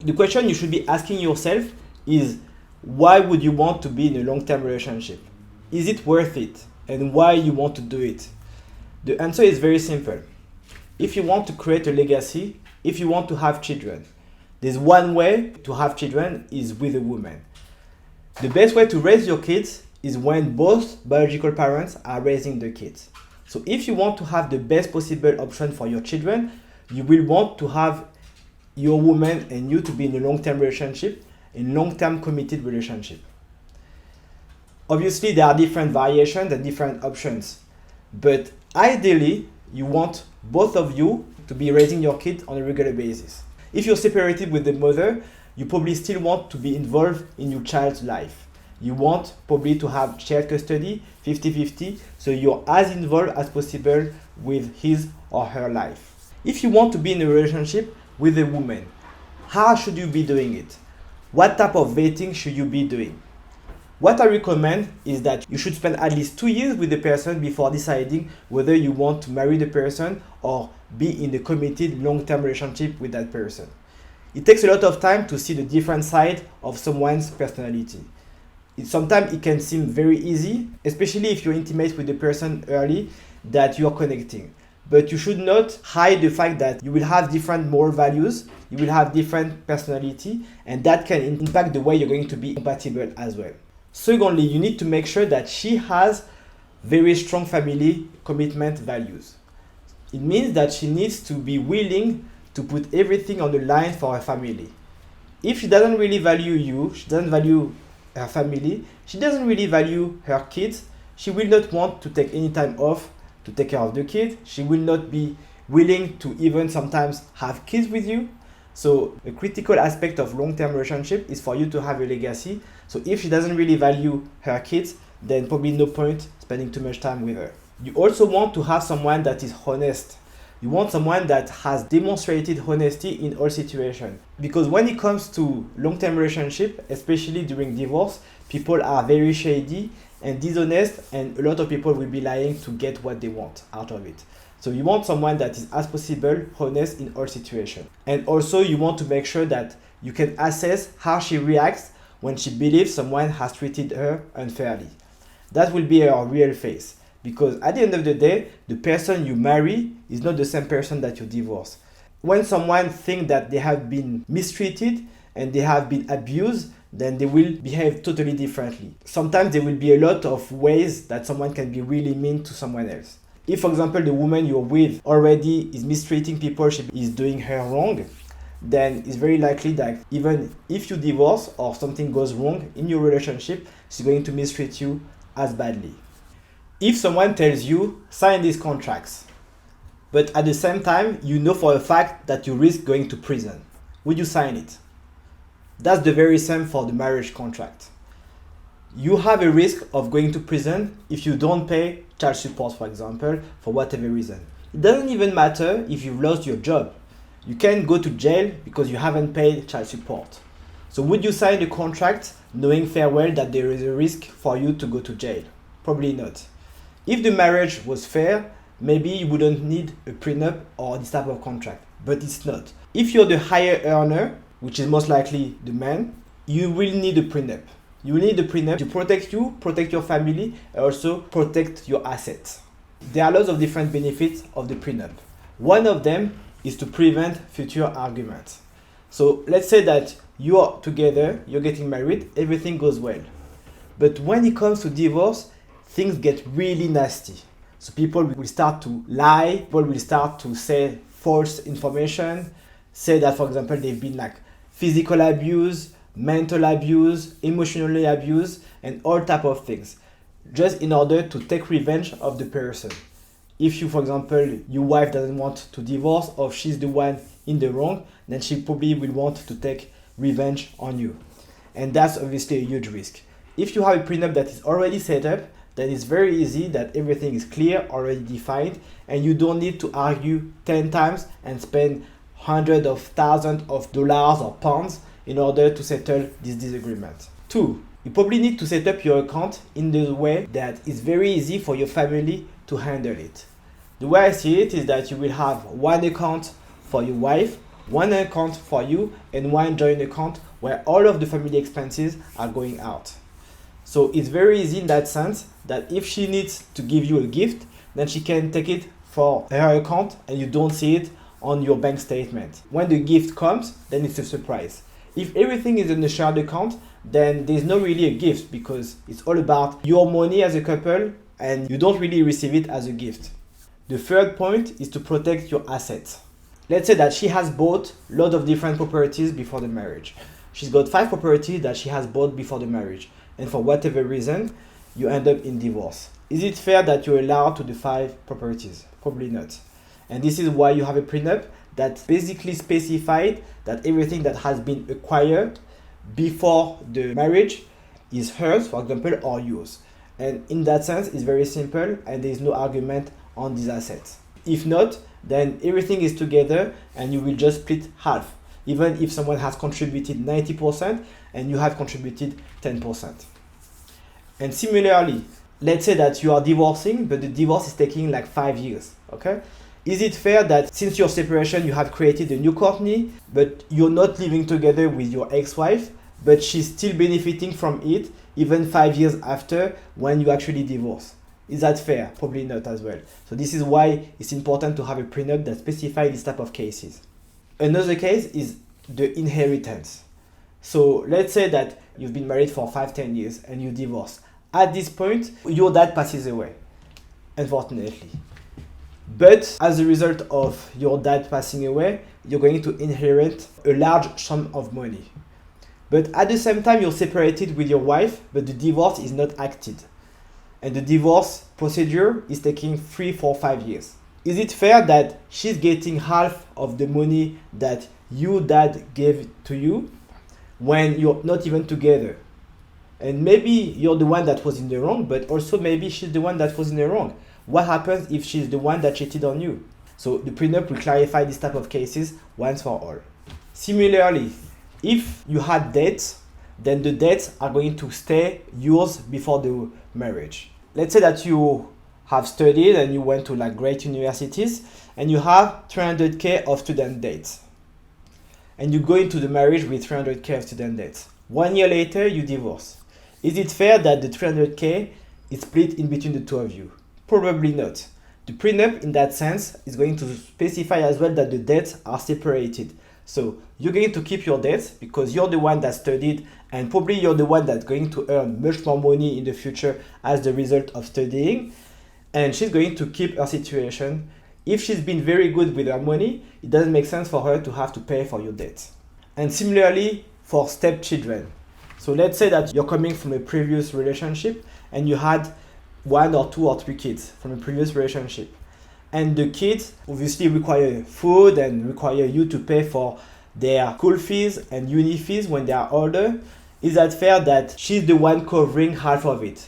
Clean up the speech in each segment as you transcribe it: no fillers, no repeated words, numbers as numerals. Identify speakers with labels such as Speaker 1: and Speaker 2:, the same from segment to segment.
Speaker 1: The question you should be asking yourself is, why would you want to be in a long-term relationship? Is it worth it? And why you want to do it? The answer is very simple. If you want to create a legacy, if you want to have children, there's one way to have children is with a woman. The best way to raise your kids is when both biological parents are raising the kids. So if you want to have the best possible option for your children, you will want to have your woman and you to be in a long-term relationship, a long-term committed relationship. Obviously, there are different variations and different options, but ideally, you want both of you to be raising your kids on a regular basis. If you're separated with the mother, you probably still want to be involved in your child's life. You want probably to have shared custody, 50-50, so you're as involved as possible with his or her life. If you want to be in a relationship with a woman, how should you be doing it? What type of dating should you be doing? What I recommend is that you should spend at least 2 years with the person before deciding whether you want to marry the person or be in a committed long-term relationship with that person. It takes a lot of time to see the different side of someone's personality. Sometimes it can seem very easy, especially if you're intimate with the person early, that you're connecting. But you should not hide the fact that you will have different moral values, you will have different personality, and that can impact the way you're going to be compatible as well. Secondly, you need to make sure that she has very strong family commitment values. It means that she needs to be willing to put everything on the line for her family. If she doesn't really value you, she doesn't value her family, she doesn't really value her kids, she will not want to take any time off to take care of the kid. She will not be willing to even sometimes have kids with you. So a critical aspect of long-term relationship is for you to have a legacy. So if she doesn't really value her kids, then probably no point spending too much time with her. You also want to have someone that is honest. You want someone that has demonstrated honesty in all situations. Because when it comes to long-term relationship, especially during divorce, people are very shady and dishonest, and a lot of people will be lying to get what they want out of it. So you want someone that is as possible honest in all situations. And also you want to make sure that you can assess how she reacts when she believes someone has treated her unfairly. That will be her real face. Because at the end of the day, the person you marry is not the same person that you divorce. When someone thinks that they have been mistreated and they have been abused, then they will behave totally differently. Sometimes there will be a lot of ways that someone can be really mean to someone else. If, for example, the woman you're with already is mistreating people, she is doing her wrong, then it's very likely that even if you divorce or something goes wrong in your relationship, she's going to mistreat you as badly. If someone tells you, sign these contracts, but at the same time, you know for a fact that you risk going to prison, would you sign it? That's the very same for the marriage contract. You have a risk of going to prison if you don't pay child support, for example, for whatever reason. It doesn't even matter if you've lost your job. You can go to jail because you haven't paid child support. So would you sign the contract knowing fair well that there is a risk for you to go to jail? Probably not. If the marriage was fair, maybe you wouldn't need a prenup or this type of contract, but it's not. If you're the higher earner, which is most likely the man, you will need a prenup. You will need a prenup to protect you, protect your family, and also protect your assets. There are lots of different benefits of the prenup. One of them is to prevent future arguments. So let's say that you are together, you're getting married, everything goes well. But when it comes to divorce, things get really nasty. So people will start to lie, people will start to say false information, say that, for example, they've been like physical abuse, mental abuse, emotionally abuse, and all type of things, just in order to take revenge of the person. If you, for example, your wife doesn't want to divorce or she's the one in the wrong, then she probably will want to take revenge on you. And that's obviously a huge risk. If you have a prenup that is already set up, then it's very easy that everything is clear, already defined, and you don't need to argue 10 times and spend hundreds of thousands of dollars or pounds in order to settle this disagreement. 2, you probably need to set up your account in the way that it's very easy for your family to handle it. The way I see it is that you will have one account for your wife, one account for you and one joint account where all of the family expenses are going out. So it's very easy in that sense that if she needs to give you a gift, then she can take it for her account and you don't see it on your bank statement. When the gift comes, then it's a surprise. If everything is in the shared account, then there's not really a gift because it's all about your money as a couple and you don't really receive it as a gift. The third point is to protect your assets. Let's say that she has bought a lot of different properties before the marriage. She's got 5 properties that she has bought before the marriage, and for whatever reason, you end up in divorce. Is it fair that you're allowed to the 5 properties? Probably not. And this is why you have a prenup that basically specified that everything that has been acquired before the marriage is hers, for example, or yours. And in that sense, it's very simple and there is no argument on these assets. If not, then everything is together and you will just split half, even if someone has contributed 90% and you have contributed 10%. And similarly, let's say that you are divorcing, but the divorce is taking like 5 years, okay? Is it fair that since your separation, you have created a new company, but you're not living together with your ex-wife, but she's still benefiting from it even 5 years after when you actually divorce? Is that fair? Probably not as well. So this is why it's important to have a prenup that specifies this type of cases. Another case is the inheritance. So let's say that you've been married for 5-10 years and you divorce. At this point, your dad passes away, unfortunately. But as a result of your dad passing away, you're going to inherit a large sum of money. But at the same time, you're separated with your wife, but the divorce is not acted. And the divorce procedure is taking 3, 4, 5 years. Is it fair that she's getting half of the money that your dad gave to you when you're not even together? And maybe you're the one that was in the wrong, but also maybe she's the one that was in the wrong. What happens if she's the one that cheated on you? So the prenup will clarify this type of cases once for all. Similarly, if you had debts, then the debts are going to stay yours before the marriage. Let's say that you have studied and you went to like great universities and you have 300k of student debts. And you go into the marriage with 300k of student debts. 1 year later, you divorce. Is it fair that the 300k is split in between the two of you? Probably not. The prenup in that sense is going to specify as well that the debts are separated. So you're going to keep your debts because you're the one that studied and probably you're the one that's going to earn much more money in the future as the result of studying. And she's going to keep her situation. If she's been very good with her money, it doesn't make sense for her to have to pay for your debts. And similarly for stepchildren. So let's say that you're coming from a previous relationship and you had 1 or 2 or 3 kids from a previous relationship. And the kids obviously require food and require you to pay for their school fees and uni fees when they are older. Is that fair that she's the one covering half of it?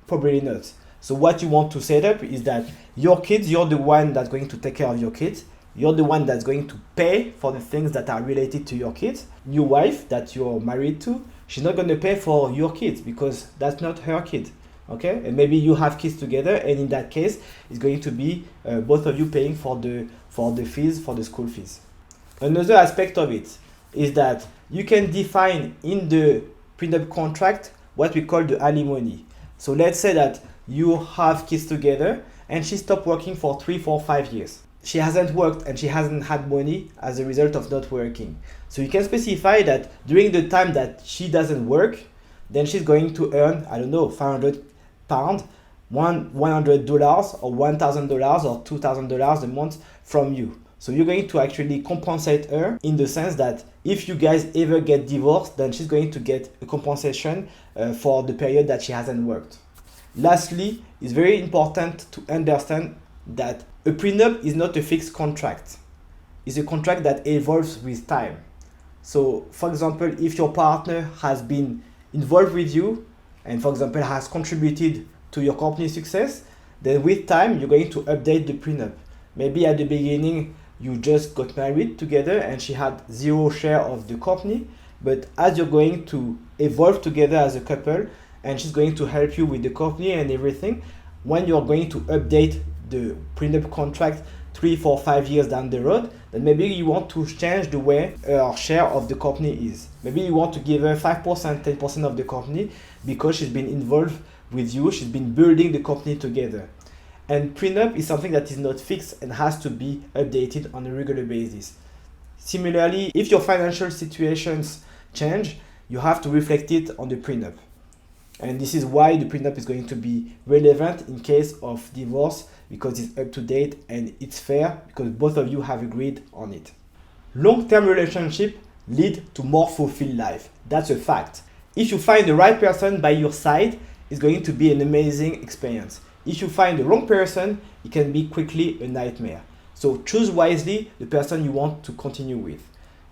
Speaker 1: Probably not. So what you want to set up is that your kids, you're the one that's going to take care of your kids. You're the one that's going to pay for the things that are related to your kids. Your wife that you're married to, she's not going to pay for your kids because that's not her kid. Okay, and maybe you have kids together, and in that case, it's going to be both of you paying for the fees, for the school fees. Another aspect of it is that you can define in the prenup contract what we call the alimony. So let's say that you have kids together, and she stopped working for 3, 4, 5 years. She hasn't worked and she hasn't had money as a result of not working. So you can specify that during the time that she doesn't work, then she's going to earn, I don't know, £500, $100 or $1,000 or $2,000 a month from you. So you're going to actually compensate her in the sense that if you guys ever get divorced, then she's going to get a compensation for the period that she hasn't worked. Lastly, it's very important to understand that a prenup is not a fixed contract. It's a contract that evolves with time. So, for example, if your partner has been involved with you and, for example, has contributed to your company's success, then with time, you're going to update the prenup. Maybe at the beginning, you just got married together and she had 0 share of the company. But as you're going to evolve together as a couple and she's going to help you with the company and everything, when you're going to update the prenup contract 3, 4, 5 years down the road, then maybe you want to change the way her share of the company is. Maybe you want to give her 5%, 10% of the company because she's been involved with you, she's been building the company together. And prenup is something that is not fixed and has to be updated on a regular basis. Similarly, if your financial situations change, you have to reflect it on the prenup. And this is why the prenup is going to be relevant in case of divorce, because it's up to date and it's fair because both of you have agreed on it. Long-term relationship lead to more fulfilled life. That's a fact. If you find the right person by your side, it's going to be an amazing experience. If you find the wrong person, it can be quickly a nightmare. So choose wisely the person you want to continue with.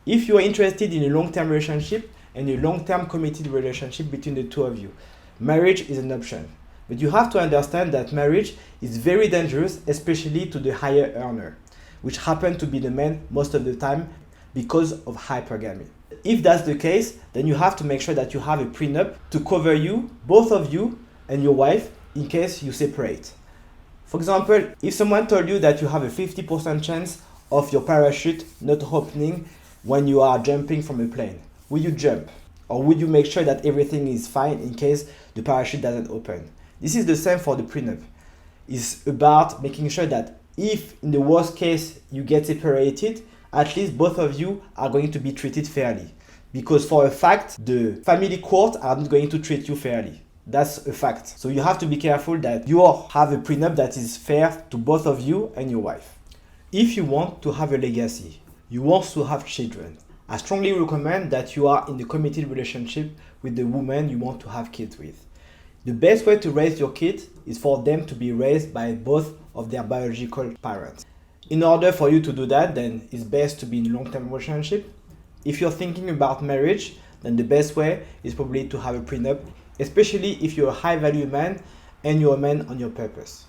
Speaker 1: If you are interested in a long-term relationship and a long-term committed relationship between the two of you, marriage is an option. But you have to understand that marriage is very dangerous, especially to the higher earner, which happen to be the men most of the time because of hypergamy. If that's the case, then you have to make sure that you have a prenup to cover you, both of you and your wife, in case you separate. For example, if someone told you that you have a 50% chance of your parachute not opening when you are jumping from a plane, will you jump? Or would you make sure that everything is fine in case the parachute doesn't open? This is the same for the prenup. It's about making sure that if in the worst case you get separated, at least both of you are going to be treated fairly. Because for a fact, the family court are not going to treat you fairly. That's a fact. So you have to be careful that you have a prenup that is fair to both of you and your wife. If you want to have a legacy, you want to have children, I strongly recommend that you are in a committed relationship with the woman you want to have kids with. The best way to raise your kids is for them to be raised by both of their biological parents. In order for you to do that, then it's best to be in a long-term relationship. If you're thinking about marriage, then the best way is probably to have a prenup, especially if you're a high-value man and you're a man on your purpose.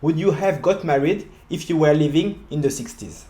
Speaker 1: Would you have got married if you were living in the 60s?